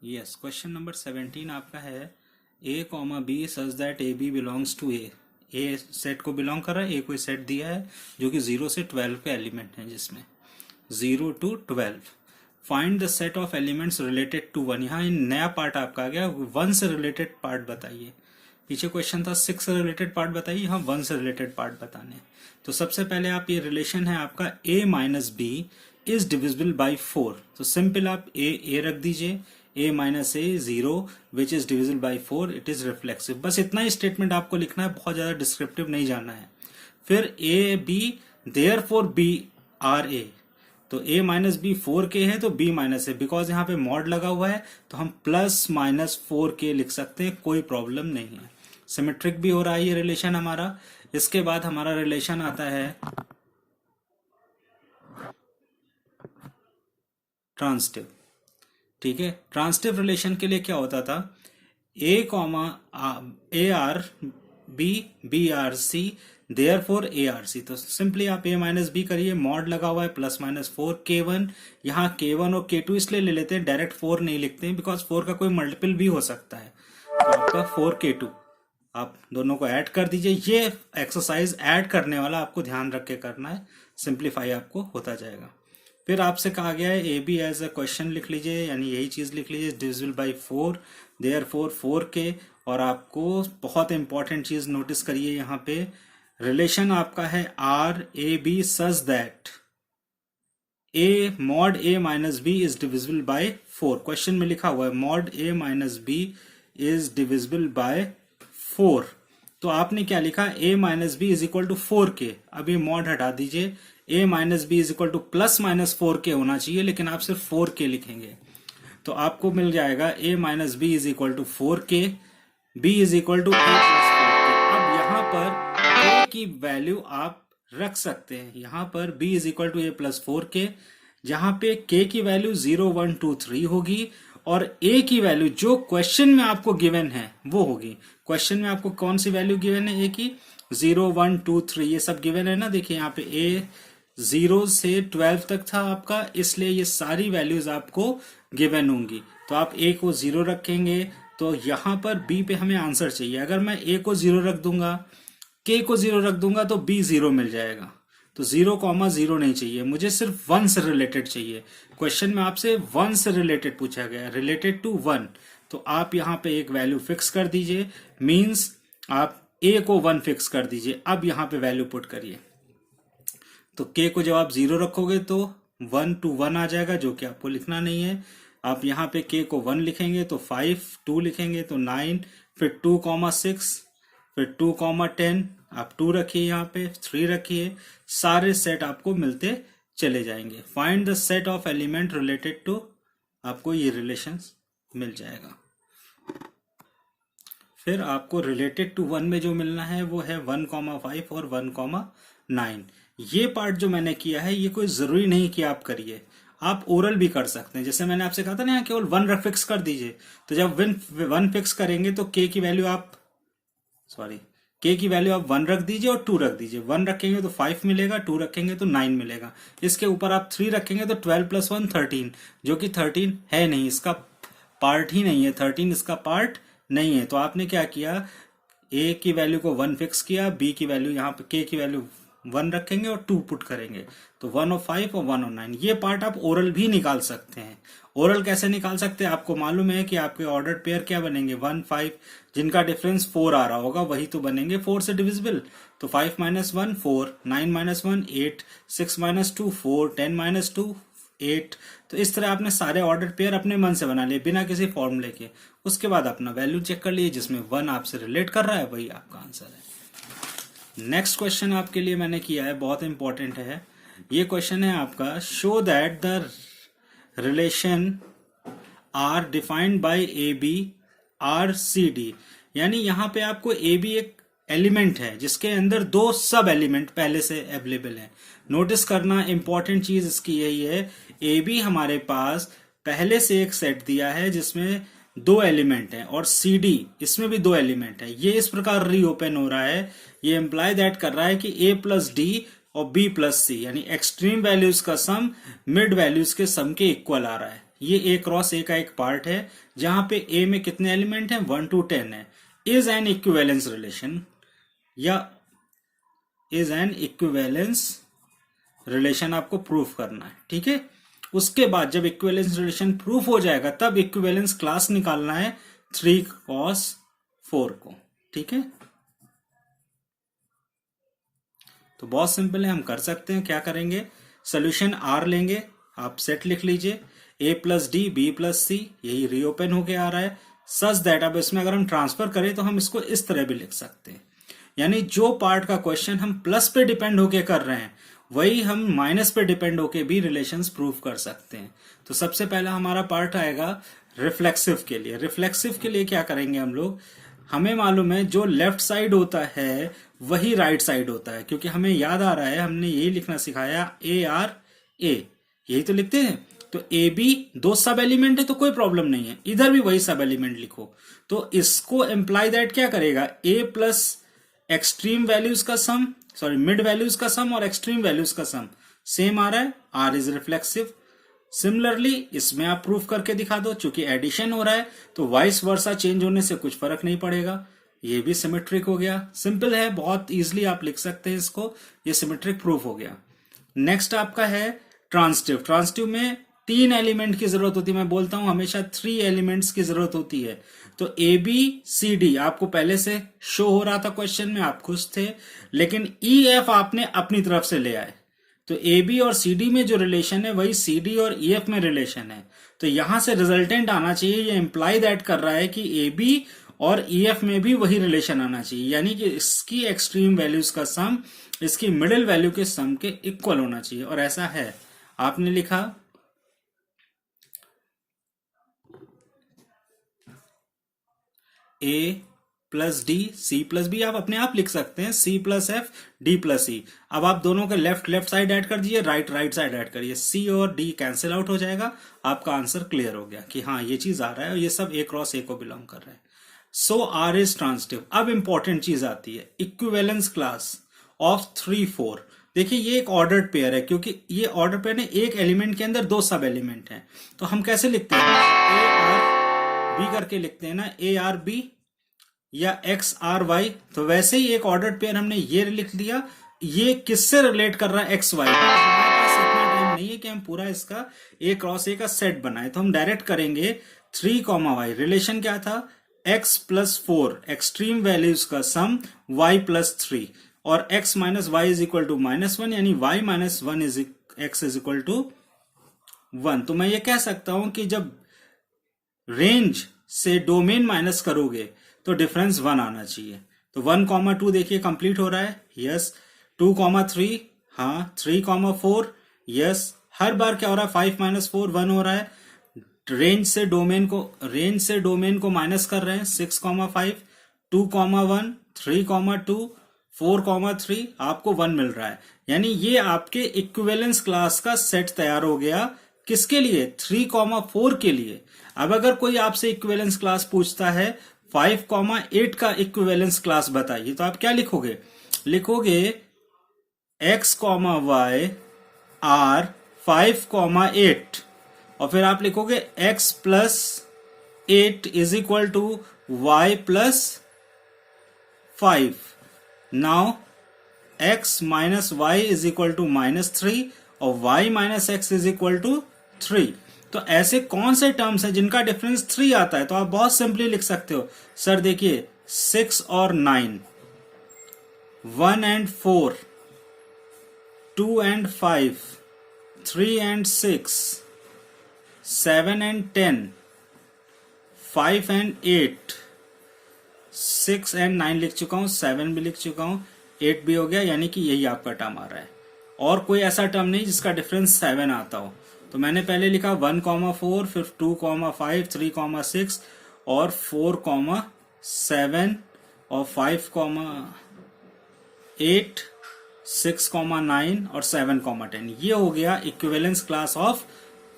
Yes, question number 17 आपका है A comma B such that A B belongs to a set को belong कर रहा है, ए कोई सेट दिया है जो कि 0 से 12 के एलिमेंट हैं, जिसमें 0 to 12। Find the set of elements related to 1। यहाँ नया पार्ट आपका आ गया, 1 से रिलेटेड पार्ट बताइए। पीछे क्वेश्चन था 6 से रिलेटेड पार्ट बताइए, यहाँ 1 से रिलेटेड पार्ट बताने। तो सबसे पहले आप ये रिलेशन है आपका a minus B is divisible by 4। तो सिंपल आप ए रख दीजिए, a minus A 0 which is divisible by 4, it is reflexive. बस इतना ही स्टेटमेंट आपको लिखना है, बहुत ज्यादा डिस्क्रिप्टिव नहीं जाना है। फिर A B therefore B R A, तो a माइनस बी 4k है तो b माइनस है, बिकॉज यहाँ पे मॉड लगा हुआ है तो हम प्लस माइनस 4k लिख सकते हैं, कोई प्रॉब्लम नहीं है। सिमेट्रिक भी हो रहा है ये रिलेशन हमारा। इसके बाद हमारा रिलेशन आता है ट्रांसटिव। ठीक है, ट्रांसटिव रिलेशन के लिए क्या होता था, a comma A R B R C therefore A R C. तो सिंपली आप a माइनस बी करिए, मॉड लगा हुआ है प्लस माइनस 4k1। यहाँ k1 और k2 इसलिए ले लेते हैं, डायरेक्ट 4 नहीं लिखते हैं, बिकॉज 4 का कोई मल्टीपल भी हो सकता है। तो आपका 4k2 आप दोनों को ऐड कर दीजिए। ये एक्सरसाइज ऐड करने वाला आपको ध्यान रख के करना है, सिंप्लीफाई आपको होता जाएगा। फिर आपसे कहा गया है A B as a question लिख लीजिए, यानी यही चीज लिख लीजिए, divisible by 4 there four 4k। और आपको बहुत इंपॉर्टेंट चीज नोटिस करिए, यहाँ पे रिलेशन आपका है R A B such that A mod A minus B is divisible by 4। Question में लिखा हुआ है mod A minus B is divisible by 4। तो आपने क्या लिखा, a minus B is equal to 4k। अब ये मॉड हटा दीजिए, a minus B is equal to plus minus 4k होना चाहिए, लेकिन आप सिर्फ 4k लिखेंगे तो आपको मिल जाएगा a minus B is equal to 4k, b is equal to a plus 4k। अब यहाँ पर a की वैल्यू आप रख सकते हैं, यहाँ पर b is equal to a plus 4k, जहां पे k की वैल्यू 0 1 2 3 होगी और a की वैल्यू जो क्वेश्चन में आपको गिवन है वो होगी। क्वेश्चन में आपको कौन सी वैल्यू गिवन है, a की 0 1 2 3 ये सब गिवन है ना। देखिए यहाँ पे a 0 से 12 तक था आपका, इसलिए ये सारी वैल्यूज आपको गिवन होंगी। तो आप a को 0 रखेंगे तो यहाँ पर b पे हमें आंसर चाहिए। अगर मैं a को 0 रख दूंगा, k को 0 रख दूंगा तो b 0 मिल जाएगा। तो 0,0 नहीं चाहिए, मुझे सिर्फ 1 से रिलेटेड चाहिए। क्वेश्चन में आपसे 1 से रिलेटेड पूछा गया, रिलेटेड टू 1। तो आप यहाँ पे एक वैल्यू फिक्स कर दीजिए, मींस आप a को 1 फिक्स कर दीजिए। अब यहाँ पे वैल्यू पुट करिए, तो k को जब आप 0 रखोगे तो 1 to 1 आ जाएगा, जो कि आपको लिखना नहीं है। आप यहाँ पे k को 1 लिखेंगे तो 5, 2 लिखेंगे तो 9, फिर 2,6, फिर 2,10, आप 2 रखिए, यहाँ पे 3 रखिए, सारे सेट आपको मिलते चले जाएंगे। Find the set of element related to, आपको ये रिलेशंस मिल जाएगा। फिर आपको रिलेटेड टू 1 में जो मिलना है वो है 1,5 और 1,9। ये पार्ट जो मैंने किया है ये कोई जरूरी नहीं कि आप करिए, आप ओरल भी कर सकते हैं। जैसे मैंने आपसे कहा था ना, यहाँ केवल 1 फिक्स कर दीजिए। तो जब 1 फिक्स करेंगे तो k की वैल्यू k की वैल्यू आप 1 रख दीजिए और 2 रख दीजिए। 1 रखेंगे तो 5 मिलेगा, 2 रखेंगे तो 9 मिलेगा। इसके ऊपर आप 3 रखेंगे तो 12 प्लस 1 13, जो कि 13 है नहीं, इसका पार्ट ही नहीं है, 13 इसका पार्ट नहीं है। तो आपने क्या किया, a की वैल्यू को 1 फिक्स किया, b की वैल्यू यहाँ पे k की वैल्यू 1 रखेंगे और 2 पुट करेंगे, तो 1 और 5 और 1 और 9। ये पार्ट आप ओरल भी निकाल सकते हैं। ओरल कैसे निकाल सकते हैं, आपको मालूम है कि आपके ऑर्डर पेयर क्या बनेंगे, 1 5, जिनका डिफरेंस 4 आ रहा होगा वही तो बनेंगे 4 से डिविजिबल। तो 5 माइनस 1 4, 9 माइनस 1 8, 6 माइनस 2 4, 10 माइनस 2 8। तो इस तरह आपने सारे ऑर्डर पेयर अपने मन से बना लिए बिना किसी फॉर्मूले के। उसके बाद अपना वैल्यू चेक कर लिए, जिसमें 1 आपसे रिलेट कर रहा है वही आपका आंसर है। नेक्स्ट क्वेश्चन आपके लिए मैंने किया है, बहुत इंपॉर्टेंट है ये क्वेश्चन है आपका, show that the relation R defined by A B R C D. यानी यहाँ पे आपको ए बी एक एलिमेंट है जिसके अंदर 2 सब एलिमेंट पहले से अवेलेबल है। नोटिस करना, इंपॉर्टेंट चीज इसकी यही है, ए बी हमारे पास पहले से एक सेट दिया है जिसमें 2 एलिमेंट हैं, और सी डी इसमें भी 2 एलिमेंट है। ये इस प्रकार रीओपन हो रहा है, ये इंप्लाई दैट कर रहा है कि a प्लस डी और b प्लस सी, यानी एक्सट्रीम वैल्यूज का सम मिड वैल्यूज के सम के इक्वल आ रहा है। ये ए क्रॉस ए का एक पार्ट है जहां पे ए में कितने एलिमेंट हैं 1 to 10 है, इज एन इक्विवेलेंस रिलेशन या इज एन इक्विवेलेंस रिलेशन आपको प्रूफ करना है। ठीक है, उसके बाद जब इक्विवेलेंस रिलेशन प्रूफ हो जाएगा तब इक्विवेलेंस क्लास निकालना है 3 cos 4 को। ठीक है, तो बहुत सिंपल है, हम कर सकते हैं। क्या करेंगे, सोल्यूशन आर लेंगे, आप सेट लिख लीजिए a plus D B plus C, यही रीओपन होके आ रहा है सच दैट। अब इसमें अगर हम ट्रांसफर करें तो हम इसको इस तरह भी लिख सकते हैं, यानी जो पार्ट का क्वेश्चन हम प्लस पे डिपेंड होके कर रहे हैं वही हम माइनस पे डिपेंड होके भी रिलेशंस प्रूव कर सकते हैं। तो सबसे पहला हमारा पार्ट आएगा रिफ्लेक्सिव के लिए। रिफ्लेक्सिव के लिए क्या करेंगे हम लोग, हमें मालूम है जो लेफ्ट साइड होता है वही राइट साइड होता है, क्योंकि हमें याद आ रहा है हमने यही लिखना सिखाया ए आर ए, यही तो लिखते हैं। तो ए बी दो सब एलिमेंट है तो कोई प्रॉब्लम नहीं है, इधर भी वही सब एलिमेंट लिखो। तो इसको एम्प्लाई दैट क्या करेगा, ए प्लस एक्सट्रीम वैल्यूज का सम, सॉरी मिड वैल्यूज का सम और एक्सट्रीम वैल्यूज का सम सेम आ रहा है, आर इज रिफ्लेक्सिव। सिमिलरली इसमें आप प्रूफ करके दिखा दो, चूंकि एडिशन हो रहा है तो वाइस वर्सा चेंज होने से कुछ फर्क नहीं पड़ेगा, ये भी सिमेट्रिक हो गया। सिंपल है, बहुत इजीली आप लिख सकते हैं इसको, ये सिमेट्रिक प्रूफ हो गया। नेक्स्ट आपका है ट्रांसटिव। ट्रांसटिव में 3 एलिमेंट की जरूरत होती है, मैं बोलता हूं हमेशा 3 एलिमेंट्स की जरूरत होती है। तो ए बी सी डी आपको पहले से शो हो रहा था क्वेश्चन में, आप खुश थे, लेकिन ई एफ आपने अपनी तरफ से ले आए। तो ए बी और सी डी में जो रिलेशन है वही सी डी और ई एफ में रिलेशन है। तो यहां से रिजल्टेंट आना चाहिए, ये इंप्लाई दैट कर रहा है कि ए बी और ई एफ में भी वही रिलेशन आना चाहिए, यानी कि इसकी एक्सट्रीम वैल्यूज का सम इसकी मिडिल वैल्यू के सम के इक्वल होना चाहिए, और ऐसा है। आपने लिखा A plus D C plus B, आप अपने आप लिख सकते हैं C plus F D plus E. अब आप दोनों का लेफ्ट साइड ऐड कर दीजिए, राइट साइड ऐड करिए, सी और डी कैंसिल आउट हो जाएगा, आपका आंसर क्लियर हो गया कि हाँ ये चीज आ रहा है और ये सब ए क्रॉस ए को बिलोंग कर रहा है। सो आर इज ट्रांसटिव। अब इंपॉर्टेंट चीज आती है इक्विवेलेंस क्लास ऑफ 3 4। देखिए ये एक ऑर्डर्ड पेयर है, क्योंकि ये ऑर्डर पेयर है, एक एलिमेंट के अंदर 2 सब एलिमेंट हैं। तो हम कैसे लिखते हैं, ए आर बी करके लिखते हैं ना, ए आर बी या एक्स आर वाई। तो वैसे ही एक ऑर्डर्ड पेयर हमने ये लिख दिया, ये किससे रिलेट कर रहा है, एक्स वाई। हमारे पास इतना टाइम नहीं है कि हम पूरा इसका ए क्रॉस ए का सेट बनाए, तो हम डायरेक्ट करेंगे 3 वाई। रिलेशन क्या था, x प्लस 4 एक्सट्रीम वैल्यूज का सम y प्लस 3, और x minus Y is equal to -1, यानी y minus 1 is x is equal to 1। तो मैं ये कह सकता हूं कि जब रेंज से डोमेन माइनस करोगे तो डिफरेंस 1 आना चाहिए। तो 1, 2 देखिए कंप्लीट हो रहा है, यस। 2, 3, हाँ 3, 4, यस। हर बार क्या हो रहा है, 5 माइनस 4 1 हो रहा है। रेंज से डोमेन को माइनस कर रहे हैं, 6, 5, 2, 1, 3, 2, 4, 3, आपको 1 मिल रहा है। यानी ये आपके इक्विवेलेंस क्लास का सेट तैयार हो गया, किसके लिए, 3, 4 के लिए। अब अगर कोई आपसे इक्विवेलेंस क्लास पूछता है 5, 8 का इक्विवेलेंस क्लास बताइए, तो आप क्या लिखोगे, x, y आर 5, 8, और फिर आप लिखोगे x plus 8 is equal to y plus 5। Now x minus Y is equal to -3 और y minus X is equal to 3। तो ऐसे कौन से टर्म्स हैं जिनका डिफरेंस 3 आता है, तो आप बहुत सिंपली लिख सकते हो, सर देखिए 6 और 9, 1 and 4, 2 and 5, 3 and 6, 7 and 10, 5 and 8, 6 and 9 लिख चुका हूं, 7 भी लिख चुका हूं, 8 भी हो गया, यानी कि यही आपका टर्म आ रहा है। और कोई ऐसा टर्म नहीं जिसका डिफरेंस 7 आता हो। तो मैंने पहले लिखा 1, 4, फिर 2, 5, 3, 6 और 4, 7 और 5, 8, 6, 9 और 7, 10। ये हो गया इक्विवेलेंस क्लास ऑफ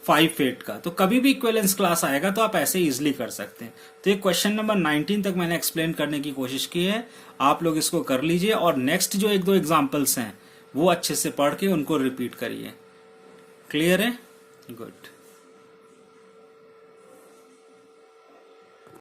5, 8 का। तो कभी भी इक्विवेलेंस क्लास आएगा तो आप ऐसे इजीली कर सकते हैं। तो ये क्वेश्चन नंबर 19 तक मैंने एक्सप्लेन करने की कोशिश की है, आप लोग इसको कर लीजिए, और नेक्स्ट जो 1-2 एग्जांपल्स हैं वो अच्छे से पढ़ के उनको रिपीट करिए। क्लियर है? गुड।